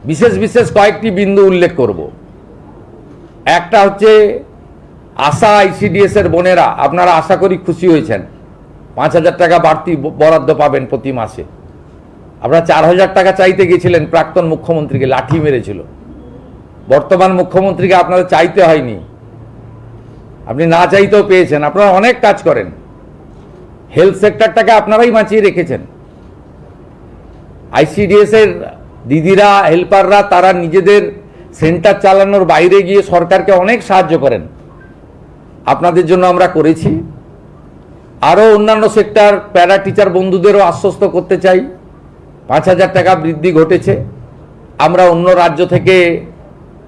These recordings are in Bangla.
বিশেষ বিশেষ কয়েকটি বিন্দু উল্লেখ করব। একটা হচ্ছে আশা আইসিডিএস এর বোনেরা, আপনারা আশা করি খুশি হয়েছেন, 5,000 টাকা বাড়তি বরাদ্দ পাবেন প্রতি মাসে। আপনারা 4,000 টাকা চাইতে গেছিলেন, প্রাক্তন মুখ্যমন্ত্রীকে লাঠি মেরেছিল। বর্তমান মুখ্যমন্ত্রীকে আপনাদের চাইতে হয়নি, আপনি না চাইতেও পেয়েছেন। আপনারা অনেক কাজ করেন, হেলথ সেক্টরটাকে আপনারাই বাঁচিয়ে রেখেছেন। আইসিডিএস এর দিদিরা, হেল্পাররা, তারা নিজেদের সেন্টার চালানোর বাইরে গিয়ে সরকারকে অনেক সাহায্য করেন, আপনাদের জন্য আমরা করেছি। আরও অন্যান্য সেক্টর, প্যারা টিচার বন্ধুদেরও আশ্বস্ত করতে চাই, 5,000 টাকা বৃদ্ধি ঘটেছে। আমরা অন্য রাজ্য থেকে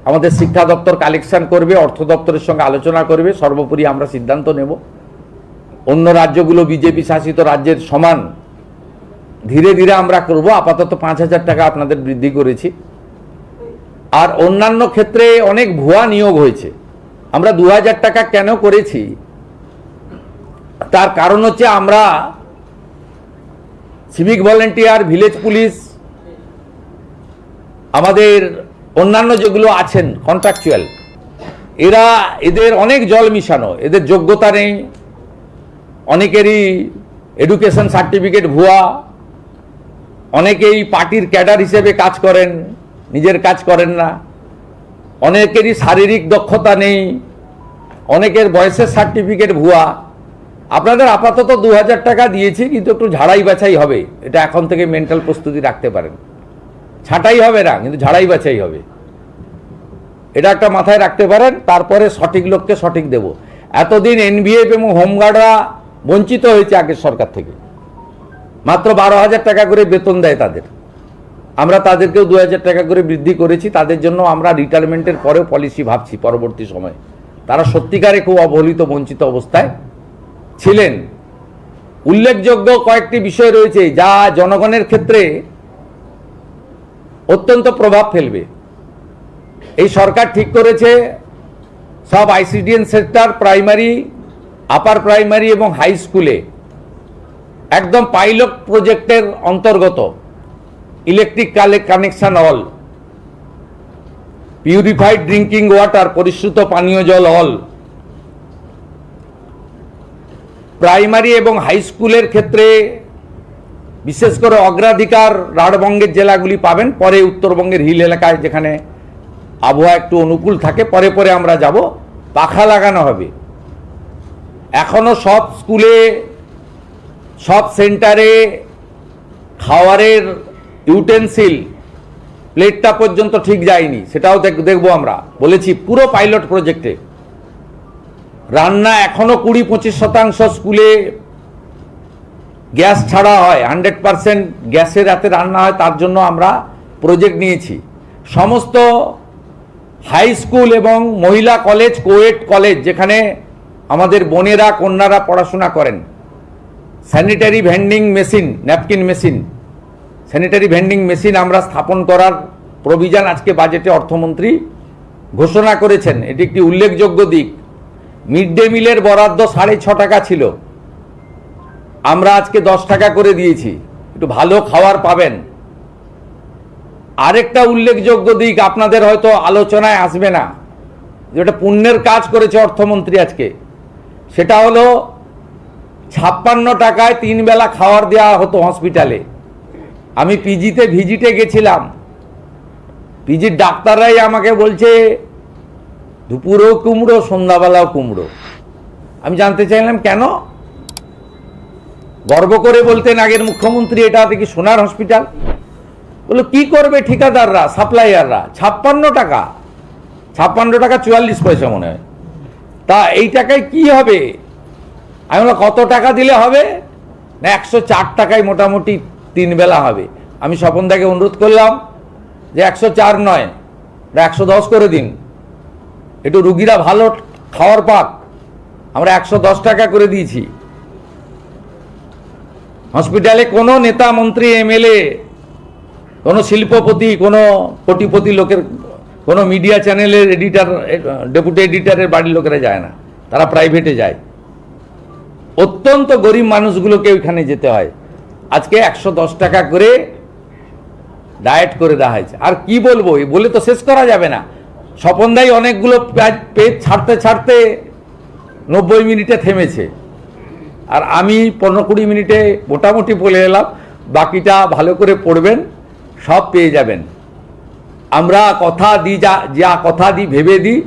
আমাদের শিক্ষা দপ্তর কালেকশন করবে, অর্থ দপ্তরের সঙ্গে আলোচনা করবে, সর্বোপরি আমরা সিদ্ধান্ত নেব। অন্য রাজ্যগুলো বিজেপি শাসিত রাজ্যের সমান ধীরে ধীরে আমরা করব। আপাতত 5,000 টাকা আপনাদের বৃদ্ধি করেছি। আর অন্যান্য ক্ষেত্রে অনেক ভুয়া নিয়োগ হয়েছে। আমরা 2,000 টাকা কেন করেছি, তার কারণ হচ্ছে আমরা সিভিক ভলেন্টিয়ার, ভিলেজ পুলিশ, আমাদের অন্যান্য যেগুলো আছেন কন্ট্রাকচুয়াল, এদের অনেক জল মিশানো, এদের যোগ্যতা নেই, অনেকেরই এডুকেশন সার্টিফিকেট ভুয়া, অনেকেই পার্টির ক্যাডার হিসেবে কাজ করেন, নিজের কাজ করেন না, অনেকেরই শারীরিক দক্ষতা নেই, অনেকের বয়সের সার্টিফিকেট ভুয়া। আপনাদের আপাতত 2,000 টাকা দিয়েছি, কিন্তু একটু ঝাড়াই বাছাই হবে। এটা এখন থেকে মেন্টাল প্রস্তুতি রাখতে পারেন। ছাঁটাই হবে না, কিন্তু ঝাড়াই বাছাই হবে, এটা একটা মাথায় রাখতে পারেন। তারপরে সঠিক লোককে সঠিক দেব। এতদিন এনভিএফ এবং হোমগার্ডরা বঞ্চিত হয়েছে আগের সরকার থেকে, মাত্র 12,000 টাকা করে বেতন দেয় তাদের। আমরা তাদেরকেও 2,000 টাকা করে বৃদ্ধি করেছি। তাদের জন্য আমরা রিটায়ারমেন্টের পরেও পলিসি ভাবছি পরবর্তী সময়ে। তারা সত্যিকারে খুব অবহেলিত, বঞ্চিত অবস্থায় ছিলেন। উল্লেখযোগ্য কয়েকটি বিষয় রয়েছে যা জনগণের ক্ষেত্রে অত্যন্ত প্রভাব ফেলবে। এই সরকার ঠিক করেছে সব ICDS sector, primary, upper primary এবং হাই স্কুলে একদম পাইলট প্রজেক্টের অন্তর্গত electric connection all, purified drinking water, পরিশ্রুত পানীয় জল অল, প্রাইমারি এবং হাই স্কুলের ক্ষেত্রে বিশেষ করে অগ্রাধিকার রাঢ়বঙ্গের জেলাগুলি পাবেন। পরে উত্তরবঙ্গের হিল এলাকায় যেখানে আবহাওয়া একটু অনুকূল থাকে, পরে পরে আমরা যাব। পাখা লাগানো হবে। এখনো সব স্কুলে, সব সেন্টারে খাওয়ারের ইউটেন্সিল, প্লেটটা পর্যন্ত ঠিক যায়নি, সেটাও দেখবো আমরা। বলেছি পুরো পাইলট প্রজেক্টে। রান্না এখনো 20-25% স্কুলে গ্যাস ছাড়া হয়, 100% গ্যাসের হাতে রান্না হয়, তার জন্য আমরা প্রজেক্ট নিয়েছি। সমস্ত হাই স্কুল এবং মহিলা কলেজ, কোয়েট কলেজ, যেখানে আমাদের বোনেরা, কন্যারা পড়াশোনা করেন, sanitary vending machine, napkin machine, sanitary vending machine আমরা স্থাপন করার প্রভিশন আজকে বাজেটে অর্থমন্ত্রী ঘোষণা করেছেন। এটি একটি উল্লেখযোগ্য দিক। মিড ডে মিলের বরাদ্দ 6.5 টাকা ছিল, আমরা আজকে 10 টাকা করে দিয়েছি, একটু ভালো খাবার পাবেন। আরেকটা উল্লেখযোগ্য দিক আপনাদের হয়তো আলোচনায় আসবে না, যেটা পুণ্যের কাজ করেছে অর্থমন্ত্রী আজকে, সেটা হলো 56 টাকায় 3 বেলা খাবার দেওয়া হতো হসপিটালে। আমি পিজিতে ভিজিটে গেছিলাম, পিজির ডাক্তাররাই আমাকে বলছে দুপুরেও কুমড়ো, সন্ধ্যাবেলাও কুমড়ো। আমি জানতে চাইলাম কেন? গর্ব করে বলতেন আগের মুখ্যমন্ত্রী, এটা দেখি সোনার হসপিটাল। বললো কি করবে ঠিকাদাররা, সাপ্লাইয়াররা? 56 টাকা, 56 টাকা 44 পয়সা মনে হয়। তা এই টাকায় কি হবে? আমি বললাম কত টাকা দিলে হবে? না 104 টাকায় মোটামুটি 3 বেলা হবে। আমি স্বপনদাকে অনুরোধ করলাম যে 104 নয়, 110 করে দিন, একটু রুগীরা ভালো খাওয়ার পাক। আমরা 110 টাকা করে দিয়েছি। হসপিটালে কোনো নেতা, মন্ত্রী, এমএলএ, কোনো শিল্পপতি, কোনো কোটিপতি লোকের, কোনো মিডিয়া চ্যানেলের এডিটর, ডেপুটি এডিটরের বাড়ির লোকেরা যায় না, তারা প্রাইভেটে যায়। অত্যন্ত গরিব মানুষগুলোকে ওইখানে যেতে হয়। আজকে 110 টাকা করে ডায়েট করে দেওয়া হয়েছে। আর কি বলবো, এই বলে তো শেষ করা যাবে না। স্বপনদাই অনেকগুলো পেজ ছাড়তে ছাড়তে 90 মিনিটে থেমেছে, আর আমি 15-20 মিনিটে মোটামুটি বলে এলাম। বাকিটা ভালো করে পড়বেন, সব পেয়ে যাবেন। আমরা কথা দিই, যা কথা দিই ভেবে দিই,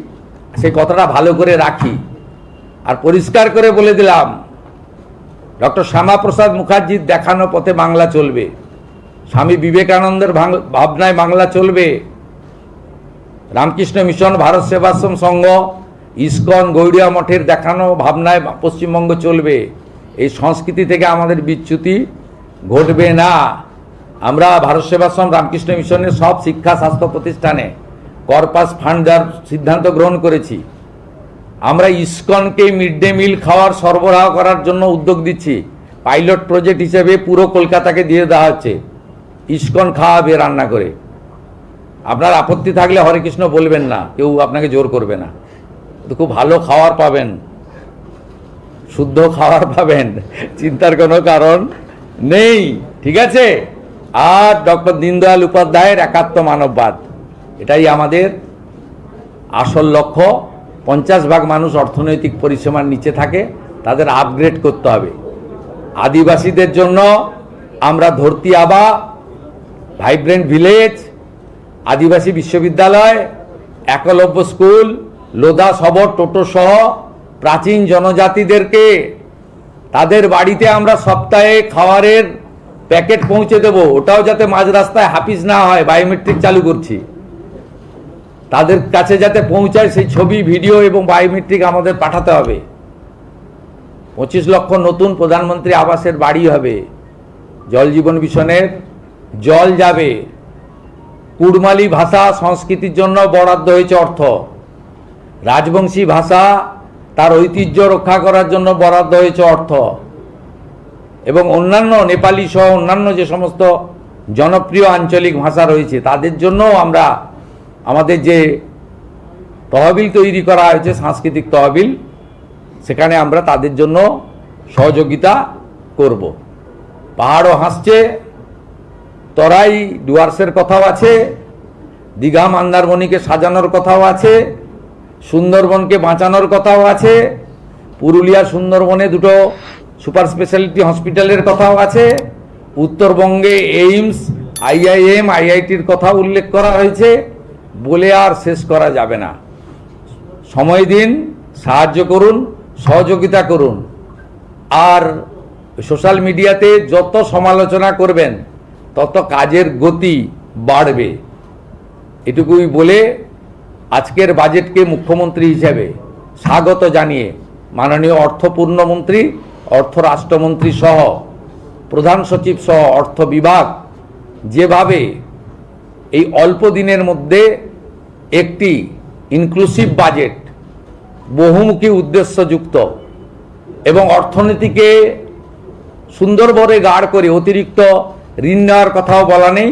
সেই কথাটা ভালো করে রাখি। আর পরিষ্কার করে বলে দিলাম, ডক্টর শ্যামাপ্রসাদ মুখার্জির দেখানো পথে বাংলা চলবে, স্বামী বিবেকানন্দের ভাবনায় বাংলা চলবে, রামকৃষ্ণ মিশন, ভারত সেবাশ্রম সংঘ, ইসকন, গৌড়িয়া মঠের দেখানো ভাবনায় পশ্চিমবঙ্গ চলবে। এই সংস্কৃতি থেকে আমাদের বিচ্যুতি ঘটবে না। আমরা ভারত সেবাশ্রম, রামকৃষ্ণ মিশনের সব শিক্ষা স্বাস্থ্য প্রতিষ্ঠানে কর্পাস ফান্ড দেওয়ার সিদ্ধান্ত গ্রহণ করেছি। আমরা ইসকনকে মিড ডে মিল খাওয়ার সরবরাহ করার জন্য উদ্যোগ দিচ্ছি। পাইলট প্রজেক্ট হিসেবে পুরো কলকাতাকে দিয়ে দেওয়া হচ্ছে, ইসকন খাওয়াবে রান্না করে। আপনার আপত্তি থাকলে হরে কৃষ্ণ বলবেন না, কেউ আপনাকে জোর করবে না। তো খুব ভালো খাবার পাবেন, শুদ্ধ খাবার পাবেন, চিন্তার কোনো কারণ নেই, ঠিক আছে? আর ডক্টর দীনদয়াল উপাধ্যায়ের একাত্ম মানববাদ, এটাই আমাদের আসল লক্ষ্য। 50% মানুষ অর্থনৈতিক পরিসীমার নিচে থাকে, তাদের আপগ্রেড করতে হবে। আদিবাসীদের জন্য আমরা ধরতি আবা, ভাইব্রেন্ট ভিলেজ, আদিবাসী বিশ্ববিদ্যালয়, একলব্য স্কুল, লোধা সবর টোটো সহ প্রাচীন জনজাতিদেরকে তাদের বাড়িতে আমরা সপ্তাহে খাবারের প্যাকেট পৌঁছে দেব। ওটাও যাতে মাঝ রাস্তায় হাফিজ না হয়, বায়োমেট্রিক চালু করছি, তাদের কাছে যাতে পৌঁছায় সেই ছবি, ভিডিও এবং বায়োমেট্রিক আমাদের পাঠাতে হবে। 25 লক্ষ নতুন প্রধানমন্ত্রী আবাসের বাড়ি হবে। জল জীবন মিশনের জল যাবে। কুড়মালি ভাষা সংস্কৃতির জন্য বরাদ্দ হয়েছে অর্থ। রাজবংশী ভাষা তার ঐতিহ্য রক্ষা করার জন্য বরাদ্দ হয়েছে অর্থ। এবং অন্যান্য নেপালি সহ অন্যান্য যে সমস্ত জনপ্রিয় আঞ্চলিক ভাষা রয়েছে তাদের জন্য আমরা আমাদের যে তহবিল তৈরি করা হয়েছে, সাংস্কৃতিক তহবিল, সেখানে আমরা তাদের জন্য সহযোগিতা করব। পাহাড়ও হাসছে, তরাই ডুয়ার্সের কথাও আছে, দীঘা মন্দারমণিকে সাজানোর কথাও আছে, সুন্দরবনকে বাঁচানোর কথাও আছে, পুরুলিয়া সুন্দরবনে 2টো সুপার স্পেশালিটি হসপিটালের কথাও আছে, উত্তরবঙ্গে এইমস, IIM, IITর কথা উল্লেখ করা হয়েছে। বলে আর শেষ করা যাবে না। সময় দিন, সাহায্য করুন, সহযোগিতা করুন। আর সোশ্যাল মিডিয়াতে যত সমালোচনা করবেন তত কাজের গতি বাড়বে। এটুকুই বলে আজকের বাজেটকে মুখ্যমন্ত্রী হিসেবে স্বাগত জানিয়ে মাননীয় অর্থপূর্ণমন্ত্রী, অর্থ রাষ্ট্রমন্ত্রী সহ প্রধান সচিব সহ অর্থ বিভাগ যেভাবে এই অল্প দিনের মধ্যে একটি ইনক্লুসিভ বাজেট, বহুমুখী উদ্দেশ্যযুক্ত এবং অর্থনীতিকে সুন্দরভাবে গাঢ় করে, অতিরিক্ত ঋণ নেওয়ার কথাও বলা নেই,